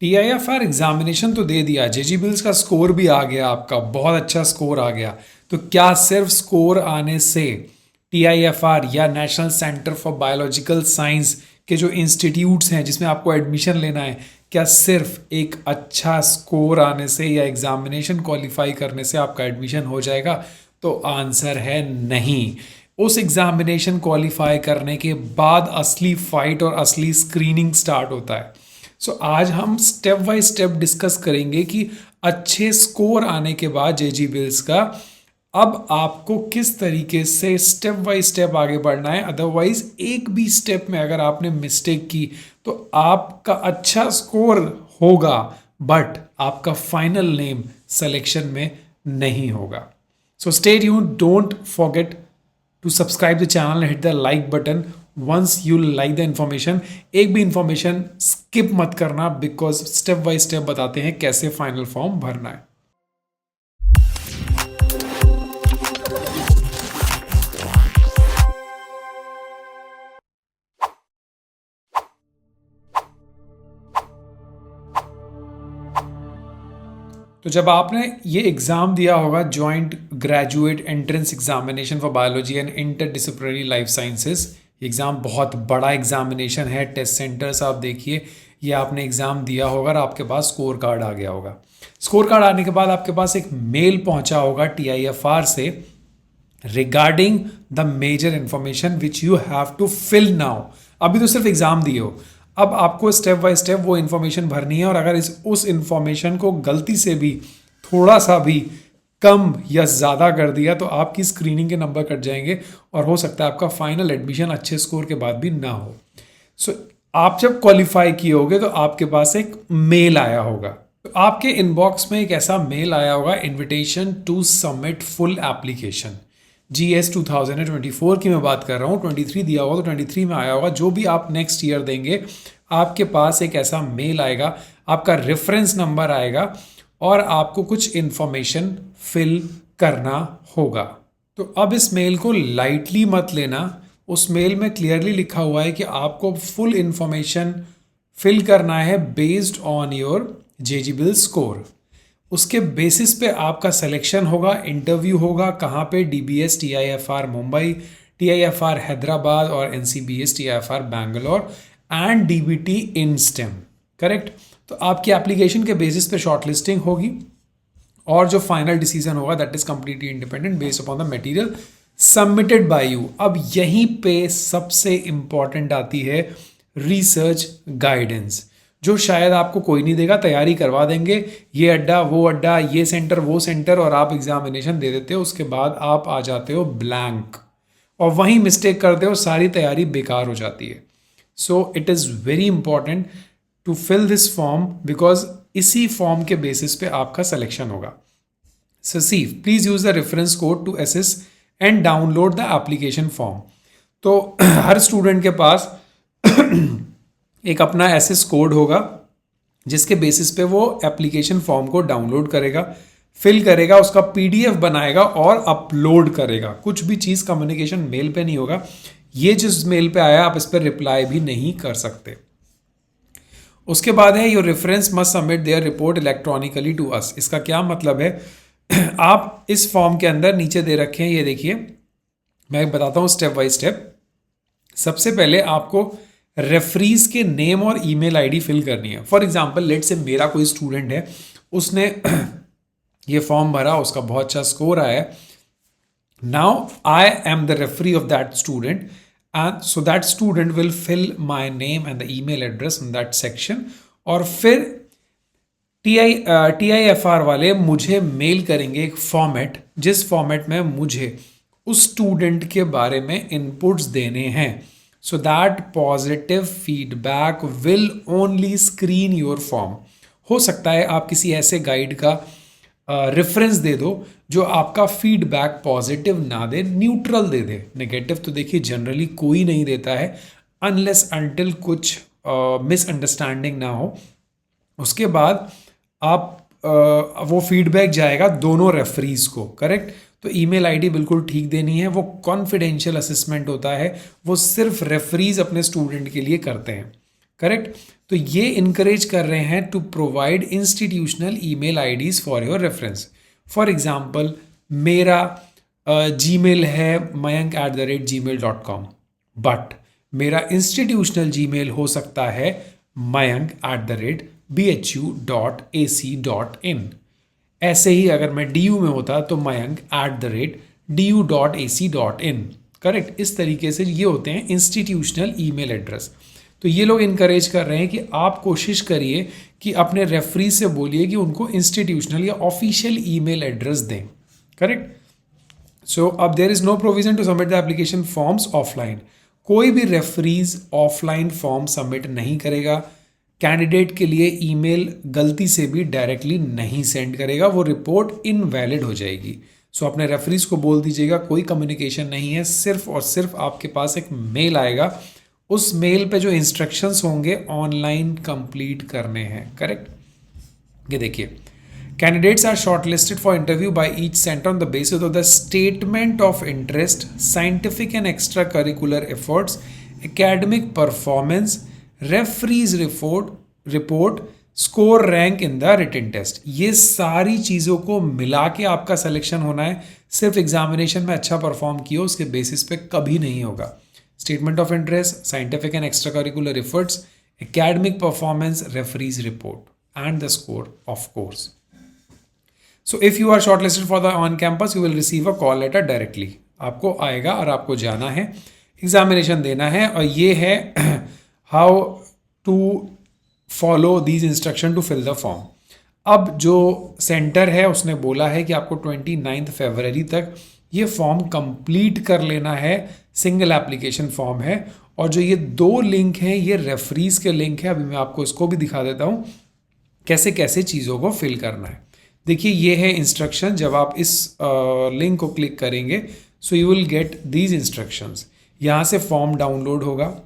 TIFR examination तो दे दिया, जेजी bills का स्कोर भी आ गया, आपका बहुत अच्छा स्कोर आ गया। तो क्या सिर्फ स्कोर आने से TIFR या national centre for biological science के जो इंस्टीट्यूट्स हैं जिसमें आपको एडमिशन लेना है, क्या सिर्फ एक अच्छा स्कोर आने से या एग्जामिनेशन क्वालिफाई करने से आपका एडमिशन हो जाएगा? तो आंसर है नहीं। उस एग्जामिनेशन क्वालिफाई करने के बाद असली फाइट और असली स्क्रीनिंग स्टार्ट होता है। सो आज हम स्टेप बाय स्टेप डिस्कस करेंगे कि अच्छे स्कोर आने के बाद जेजी बिल्स का अब आपको किस तरीके से स्टेप बाय स्टेप आगे बढ़ना है। अदरवाइज एक भी स्टेप में अगर आपने मिस्टेक की तो आपका अच्छा स्कोर होगा बट आपका फाइनल नेम सिलेक्शन में नहीं होगा। So stay tuned, don't forget to subscribe the channel and hit the like button once you like the information। एक भी इंफॉर्मेशन स्किप मत करना बिकॉज स्टेप बाय स्टेप बताते हैं कैसे फाइनल फॉर्म भरना है। तो जब आपने ये एग्ज़ाम दिया होगा, joint graduate entrance examination for biology and interdisciplinary life sciences, exam बहुत बड़ा एग्जामिनेशन है। टेस्ट सेंटर्स आप देखिए, ये आपने एग्ज़ाम दिया होगा और आपके पास स्कोर कार्ड आ गया होगा। स्कोर कार्ड आने के बाद आपके पास एक मेल पहुंचा होगा TIFR से regarding the major information which you have to fill now. अभी तो सिर्फ एग्ज़ाम दिए हो, अब आपको स्टेप बाय स्टेप वो इन्फॉर्मेशन भरनी है। और अगर उस इन्फॉर्मेशन को गलती से भी थोड़ा सा भी कम या ज़्यादा कर दिया तो आपकी स्क्रीनिंग के नंबर कट जाएंगे और हो सकता है आपका फाइनल एडमिशन अच्छे स्कोर के बाद भी ना हो। सो आप जब क्वालिफाई किए होगे तो आपके पास एक मेल आया होगा। तो आपके इनबॉक्स में एक ऐसा मेल आया होगा, invitation to submit full application. GS 2024 की मैं बात कर रहा हूँ, 23 दिया होगा तो 23 में आया होगा। जो भी आप नेक्स्ट ईयर देंगे आपके पास एक ऐसा मेल आएगा, आपका रेफरेंस नंबर आएगा और आपको कुछ इन्फॉर्मेशन फिल करना होगा। तो अब इस मेल को लाइटली मत लेना। उस मेल में क्लियरली लिखा हुआ है कि आपको फुल इन्फॉर्मेशन फिल करना है based on your JGEEBILS score. उसके बेसिस पे आपका सिलेक्शन होगा, इंटरव्यू होगा। कहाँ पे? DBS TIFR Mumbai, TIFR Hyderabad और NCBS TIFR Bangalore and DBT in stem. Correct? तो आपकी एप्लीकेशन के बेसिस पे शॉर्टलिस्टिंग होगी और जो फाइनल डिसीजन होगा that is completely independent based upon the material submitted by you. अब यहीं पे सबसे इंपॉर्टेंट आती है रिसर्च गाइडेंस, जो शायद आपको कोई नहीं देगा। तैयारी करवा देंगे, ये अड्डा वो अड्डा, ये सेंटर वो सेंटर, और आप एग्जामिनेशन दे देते हो। उसके बाद आप आ जाते हो ब्लैंक और वहीं मिस्टेक करते हो, सारी तैयारी बेकार हो जाती है। So it is very important to fill this form because इसी फॉर्म के बेसिस पे आपका सिलेक्शन होगा। So see please use the reference code to access and download the application form. तो हर स्टूडेंट के पास एक अपना एसेस कोड होगा जिसके बेसिस पे वो एप्लीकेशन फॉर्म को डाउनलोड करेगा, फिल करेगा, उसका PDF बनाएगा और अपलोड करेगा। कुछ भी चीज़ कम्युनिकेशन मेल पे नहीं होगा। ये जिस मेल पे आया आप इस पर रिप्लाई भी नहीं कर सकते। उसके बाद है your reference must submit their report electronically to us. इसका क्या मतलब है? आप इस फॉर्म के अंदर नीचे दे रखे हैं, ये देखिए, मैं बताता हूँ स्टेप बाय स्टेप। सबसे पहले आपको रेफरीज के नेम और ईमेल आईडी फिल करनी है। फॉर एग्जांपल लेट से मेरा कोई स्टूडेंट है, उसने ये फॉर्म भरा, उसका बहुत अच्छा स्कोर आया है। Now I am the referee of that student and so that student will fill my name and the email address in that section और फिर TIFR वाले मुझे मेल करेंगे एक फॉर्मेट, जिस फॉर्मेट में मुझे उस स्टूडेंट के बारे में इनपुट्स देने हैं। So that positive feedback will only screen your form. हो सकता है आप किसी ऐसे गाइड का रेफरेंस दे दो जो आपका फीडबैक पॉजिटिव ना दे, न्यूट्रल दे दे। नेगेटिव तो देखिए जनरली कोई नहीं देता है अनलेस अनटिल कुछ मिसअंडरस्टैंडिंग ना हो। उसके बाद आप वो फीडबैक जाएगा दोनों रेफरीज को। करेक्ट? तो ईमेल आईडी बिल्कुल ठीक देनी है। वो कॉन्फिडेंशियल असेसमेंट होता है, वो सिर्फ रेफरीज अपने स्टूडेंट के लिए करते हैं। करेक्ट? तो ये इनकरेज कर रहे हैं to provide institutional email IDs for your reference. For example मेरा जीमेल है mayank@gmail.com, बट मेरा इंस्टीट्यूशनल जीमेल हो सकता है mayank@bhu.ac.in। ऐसे ही अगर मैं DU में होता तो mayank@du.ac.in। करेक्ट। इस तरीके से ये होते हैं इंस्टीट्यूशनल ईमेल एड्रेस। तो ये लोग इनकरेज कर रहे हैं कि आप कोशिश करिए कि अपने रेफरी से बोलिए कि उनको इंस्टीट्यूशनल या ऑफिशियल ईमेल एड्रेस दें। करेक्ट। सो अब there is no provision to submit the application forms offline. कोई भी रेफरीज ऑफलाइन फॉर्म सबमिट नहीं करेगा। कैंडिडेट के लिए ईमेल गलती से भी डायरेक्टली नहीं सेंड करेगा, वो रिपोर्ट इनवैलिड हो जाएगी। सो अपने रेफरीज को बोल दीजिएगा कोई कम्युनिकेशन नहीं है, सिर्फ और सिर्फ आपके पास एक मेल आएगा, उस मेल पे जो इंस्ट्रक्शंस होंगे ऑनलाइन कंप्लीट करने हैं। करेक्ट। ये देखिए, candidates are shortlisted for interview by each centre on the basis of the statement of interest, scientific and extra curricular efforts, academic performance, referees report, score, rank in the written test. ये सारी चीज़ों को मिला के आपका selection होना है। सिर्फ एग्जामिनेशन में अच्छा परफॉर्म किया उसके बेसिस पे कभी नहीं होगा। Statement of interest, scientific and extra curricular efforts, academic performance, referees report and the score of course. So if you are shortlisted for the on campus you will receive a call letter directly. आपको आएगा और आपको जाना है, examination देना है, और ये है how to follow these instruction to fill the form. अब जो सेंटर है उसने बोला है कि आपको 29 फरवरी तक ये फॉर्म कंप्लीट कर लेना है। सिंगल एप्लीकेशन फॉर्म है, और जो ये 2 लिंक हैं ये रेफरीज के लिंक है। अभी मैं आपको इसको भी दिखा देता हूँ कैसे कैसे चीज़ों को फिल करना है। देखिए ये है इंस्ट्रक्शन। जब आप इस लिंक को क्लिक करेंगे so you will get these instructions. यहाँ से फॉर्म डाउनलोड होगा,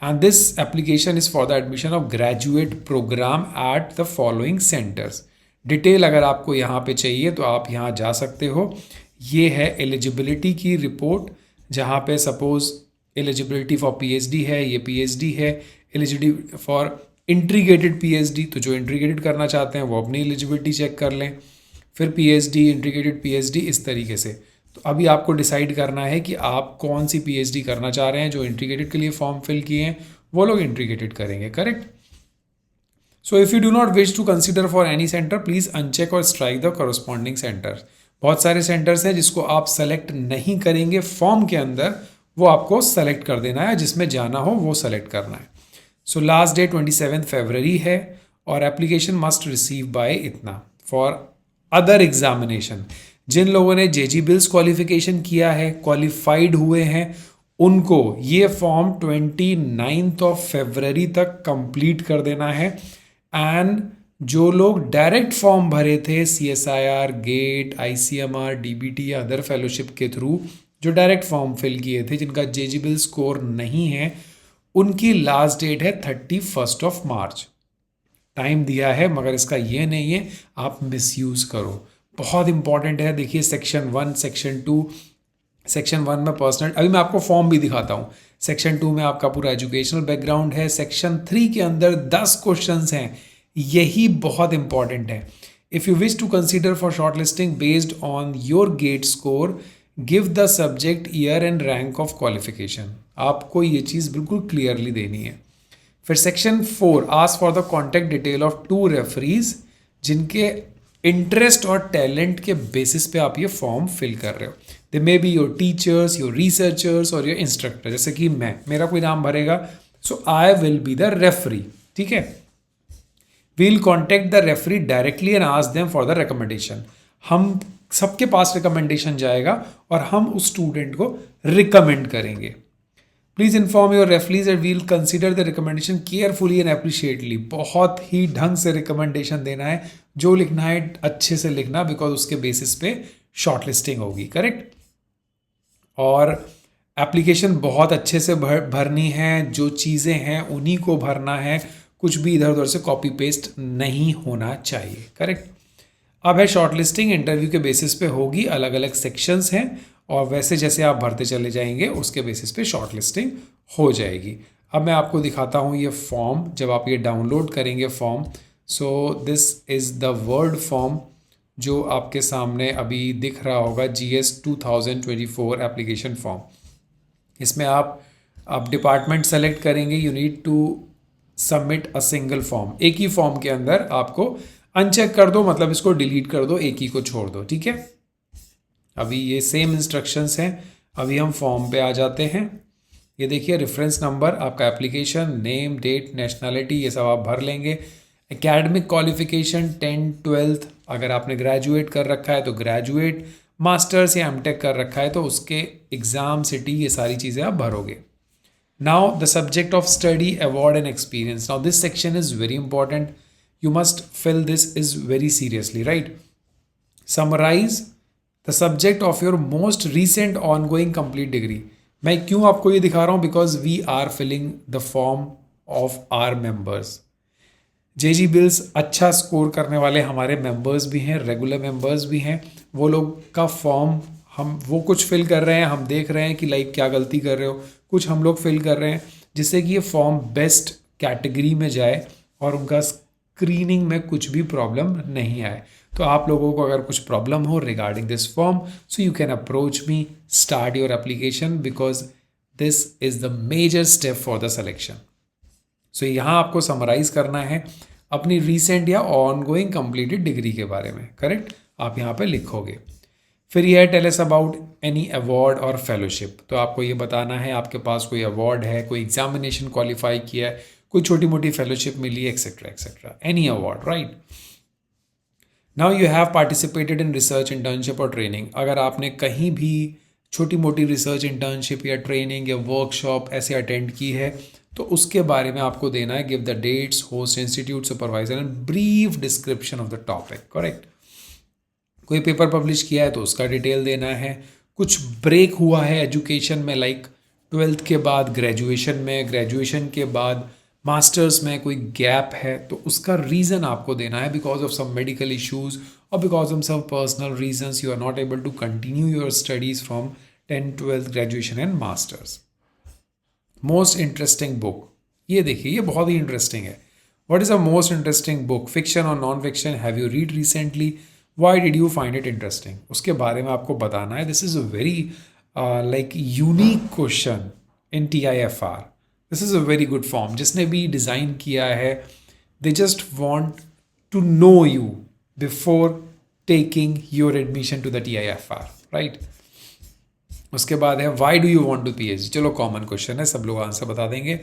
and this application is for the admission of graduate programme at the following centres. Detail अगर आपको यहाँ पे चाहिए तो आप यहाँ जा सकते हो। ये है एलिजिबिलिटी की रिपोर्ट, जहाँ पे सपोज एलिजिबिलिटी फॉर PhD है, ये PhD है। एलिजिबिलिटी फॉर इंटीग्रेटेड PhD, तो जो इंटीग्रेटेड करना चाहते हैं वो अपनी एलिजिबिलिटी चेक कर लें। फिर PhD, इंटीग्रेटेड PhD, इस तरीके से। तो अभी आपको डिसाइड करना है कि आप कौन सी PhD करना चाह रहे हैं। जो इंटीग्रेटेड के लिए फॉर्म फिल किए हैं वो लोग इंटीग्रेटेड करेंगे। Correct. So if you do not wish to consider for any centre please uncheck or strike the corresponding centre. बहुत सारे सेंटर्स हैं जिसको आप सेलेक्ट नहीं करेंगे फॉर्म के अंदर, वो आपको सेलेक्ट कर देना है, जिसमें जाना हो वो सेलेक्ट करना है। सो लास्ट डेट 27 फरवरी है, और एप्लीकेशन मस्ट रिसीव बाय इतना। फॉर अदर एग्जामिनेशन, जिन लोगों ने JG बिल्स क्वालिफिकेशन किया है, क्वालिफाइड हुए हैं, उनको ये फॉर्म 29 फरवरी तक कंप्लीट कर देना है। एंड जो लोग डायरेक्ट फॉर्म भरे थे CSIR, गेट, ICMR, DBT या अदर फेलोशिप के थ्रू, जो डायरेक्ट फॉर्म फिल किए थे, जिनका JG बिल स्कोर नहीं है, उनकी लास्ट डेट है 31 मार्च। टाइम दिया है, मगर इसका ये नहीं है आप मिसयूज़ करो। बहुत इंपॉर्टेंट है। देखिए सेक्शन 1, सेक्शन 2, सेक्शन 1 में पर्सनल, अभी मैं आपको फॉर्म भी दिखाता हूँ। सेक्शन 2 में आपका पूरा एजुकेशनल बैकग्राउंड है। सेक्शन 3 के अंदर 10 क्वेश्चंस हैं, यही बहुत इंपॉर्टेंट है। If you wish to consider for short listing based on your GATE score, give the subject, year and rank of qualification. आपको ये चीज़ बिल्कुल क्लियरली देनी है। फिर section 4, ask for the contact detail of 2 referees, जिनके interest और talent के बेसिस पे आप ये फॉर्म फिल कर रहे हो। They may be your teachers, your researchers और योर इंस्ट्रक्टर। जैसे कि मेरा कोई नाम भरेगा, so I will be the referee. ठीक है। We will contact the referee directly and ask them for the recommendation. हम सबके पास रिकमेंडेशन जाएगा और हम उस स्टूडेंट को रिकमेंड करेंगे। Please inform your referees and will consider the recommendation carefully and appreciatively. बहुत ही ढंग से रिकमेंडेशन देना है, जो लिखना है अच्छे से लिखना, बिकॉज उसके बेसिस पे शॉर्ट लिस्टिंग होगी। करेक्ट। और एप्लीकेशन बहुत अच्छे से भरनी है, जो चीज़ें हैं उन्हीं को भरना है, कुछ भी इधर उधर से कॉपी पेस्ट नहीं होना चाहिए। करेक्ट। अब है शॉर्ट लिस्टिंग, इंटरव्यू के बेसिस पे होगी, अलग अलग सेक्शंस हैं, और वैसे जैसे आप भरते चले जाएंगे उसके बेसिस पे शॉर्ट लिस्टिंग हो जाएगी। अब मैं आपको दिखाता हूँ ये फॉर्म, जब आप ये डाउनलोड करेंगे form, so this is the word form जो आपके सामने अभी दिख रहा होगा, GS 2024 एप्लीकेशन फॉर्म। इसमें आप डिपार्टमेंट सेलेक्ट करेंगे, you need to submit a single form. एक ही फॉर्म के अंदर आपको अनचेक कर दो, मतलब इसको डिलीट कर दो, एक ही को छोड़ दो, ठीक है। अभी ये सेम इंस्ट्रक्शंस हैं। अभी हम फॉर्म पे आ जाते हैं। ये देखिए, रेफरेंस नंबर, आपका एप्लीकेशन, नेम, डेट, नेशनैलिटी, ये सब आप भर लेंगे। एकेडमिक क्वालिफिकेशन 10th 12th, अगर आपने ग्रेजुएट कर रखा है तो ग्रेजुएट, मास्टर्स या एमटेक कर रखा है तो उसके एग्ज़ाम, सिटी, ये सारी चीज़ें आप भरोगे। Now the subject of study, award and experience. Now this section is very important. You must fill this is very seriously, right? Summarize the subject of your most recent ongoing complete degree. मैं क्यों आपको ये दिखा रहा हूँ? Because we are filling the form of our members. JGEEBILS अच्छा score करने वाले हमारे मेंबर्स भी हैं, रेगुलर मेंबर्स भी हैं। वो लोग का फॉर्म हम वो कुछ फिल कर रहे हैं, हम देख रहे हैं कि लाइक क्या गलती कर रहे हो, कुछ हम लोग फिल कर रहे हैं जिससे कि ये फॉर्म बेस्ट कैटेगरी में जाए और उनका स्क्रीनिंग में कुछ भी प्रॉब्लम नहीं आए। तो आप लोगों को अगर कुछ प्रॉब्लम हो regarding this form, so you can approach me, start your application, because this is the major step for the selection. So यहाँ आपको समराइज करना है अपनी रीसेंट या ऑनगोइंग कंप्लीटेड डिग्री के बारे में, करेक्ट? आप यहाँ पे लिखोगे। फिर यह tell us about any award or fellowship, तो आपको ये बताना है आपके पास कोई अवार्ड है, कोई एग्जामिनेशन क्वालिफाई किया है, कोई छोटी मोटी फेलोशिप मिली है, etcetera etcetera, any award, right? Now you have participated in research, internship or training. अगर आपने कहीं भी छोटी मोटी रिसर्च, इंटर्नशिप या ट्रेनिंग या वर्कशॉप ऐसे अटेंड की है तो उसके बारे में आपको देना है give the dates, host, institute, supervisor and brief description of the topic, correct? कोई पेपर पब्लिश किया है तो उसका डिटेल देना है। कुछ ब्रेक हुआ है एजुकेशन में, लाइक 12th के बाद ग्रेजुएशन में, ग्रेजुएशन के बाद मास्टर्स में कोई गैप है तो उसका रीज़न आपको देना है, because of some medical issues और because of some personal reasons you are not able to continue your studies from 10th 12th graduation and masters. Most interesting book, ये देखिए, ये बहुत ही इंटरेस्टिंग है। What is a most interesting book, fiction और non fiction, have you read recently, why did you find it interesting, उसके बारे में आपको बताना है। This is a very like unique question in TIFR। This is a very good form. जिसने भी design किया है, they just want to know you before taking your admission to the TIFR, right? उसके बाद है why do you want to PhD। चलो common question है, सब लोग आंसर बता देंगे।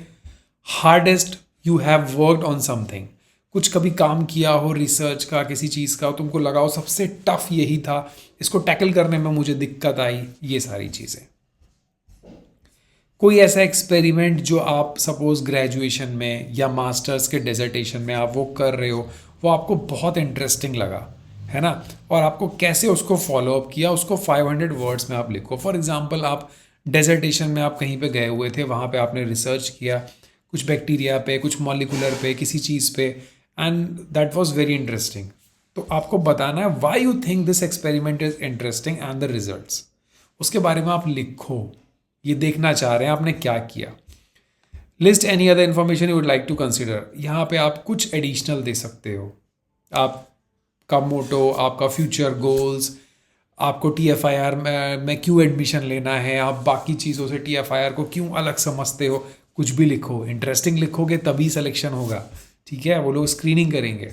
Hardest you have worked on something, कुछ कभी काम किया हो रिसर्च का, किसी चीज़ का, तुमको लगा हो सबसे टफ यही था, इसको टैकल करने में मुझे दिक्कत आई, ये सारी चीज़ें। कोई ऐसा एक्सपेरिमेंट जो आप सपोज ग्रेजुएशन में या मास्टर्स के डेजर्टेशन में आप वो कर रहे हो, वो आपको बहुत इंटरेस्टिंग लगा, है ना, और आपको कैसे उसको फॉलो अप किया, उसको 500 वर्ड्स में आप लिखो। फॉर एग्जांपल, आप डेजर्टेशन में आप कहीं पे गए हुए थे, वहाँ पे आपने रिसर्च किया कुछ बैक्टीरिया पे, कुछ मॉलिकुलर पे, किसी चीज़ पे, and that was very interesting. तो आपको बताना है why you think this experiment is interesting and the results, उसके बारे में आप लिखो। ये देखना चाह रहे हैं आपने क्या किया। List any other information you would like to consider, यहाँ पे आप कुछ एडिशनल दे सकते हो। आपका मोटो, आपका फ्यूचर गोल्स, आपको TFIR में क्यों एडमिशन लेना है, आप बाकी चीज़ों से TFIR को क्यों अलग समझते हो, कुछ भी लिखो। इंटरेस्टिंग लिखोगे तभी सिलेक्शन होगा, ठीक है? वो लोग स्क्रीनिंग करेंगे।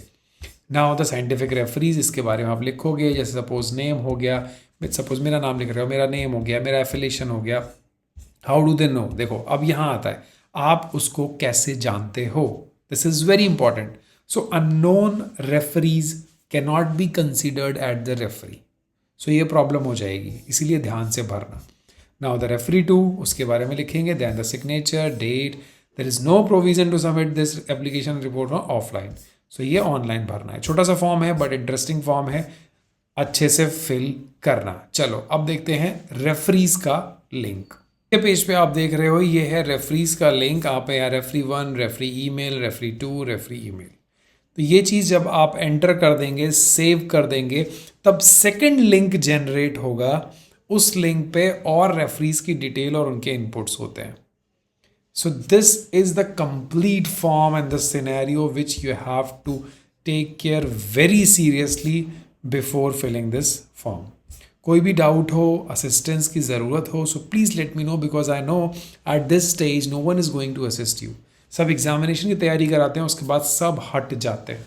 नाउ द साइंटिफिक रेफरीज, इसके बारे में आप लिखोगे। जैसे सपोज नेम हो गया, सपोज मेरा नाम लिख रहे हो, मेरा नेम हो गया, मेरा एफिलेशन हो गया। हाउ डू दे नो, देखो अब यहाँ आता है आप उसको कैसे जानते हो, this is very important. So unknown referees can not be considered at the referee, so ये प्रॉब्लम हो जाएगी, इसीलिए ध्यान से भरना। नाउ द रेफरी टू, उसके बारे में लिखेंगे। Then the signature, date, there is no provision to submit this application report offline, so ये ऑनलाइन भरना है। छोटा सा फॉर्म है बट इंटरेस्टिंग फॉर्म है, अच्छे से फिल करना। चलो अब देखते हैं रेफरीज का लिंक। ये पेज पे आप देख रहे हो, ये है रेफरीज का लिंक। आप यहाँ referee 1, referee email, referee 2, referee email. तो ये चीज़ जब आप एंटर कर देंगे, सेव कर देंगे, तब सेकंड लिंक जनरेट होगा। उस लिंक पे और रेफरीज की डिटेल और उनके इनपुट्स होते हैं। So this is the complete form and the scenario which you have to take care very seriously before filling this form. कोई भी डाउट हो, असिस्टेंस की ज़रूरत हो, so please let me know, because I know at this stage no one is going to assist you. सब examination की तैयारी कराते हैं, उसके बाद सब हट जाते हैं.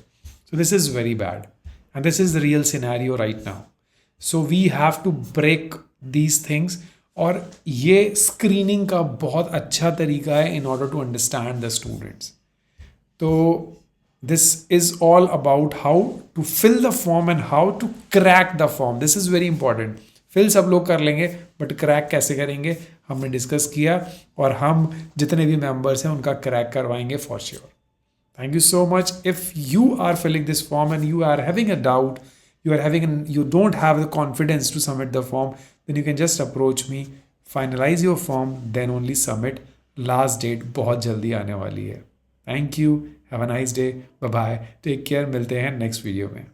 So this is very bad and this is the real scenario right now. So we have to break these things. और ये स्क्रीनिंग का बहुत अच्छा तरीका है in order to understand the students. तो this is all about how to fill the form and how to crack the form. This is very important. fill सब लोग कर लेंगे, बट क्रैक कैसे करेंगे हमने डिस्कस किया, और हम जितने भी मेंबर्स हैं उनका क्रैक करवाएंगे for sure. Thank you so much. If you are filling this form and you are having a doubt, you don't have the confidence to submit the form, then you can just approach me, finalize your form, then only submit. Last date बहुत जल्दी आने वाली है. Thank you. Have a nice day. Bye bye. Take care. मिलते हैं next video में.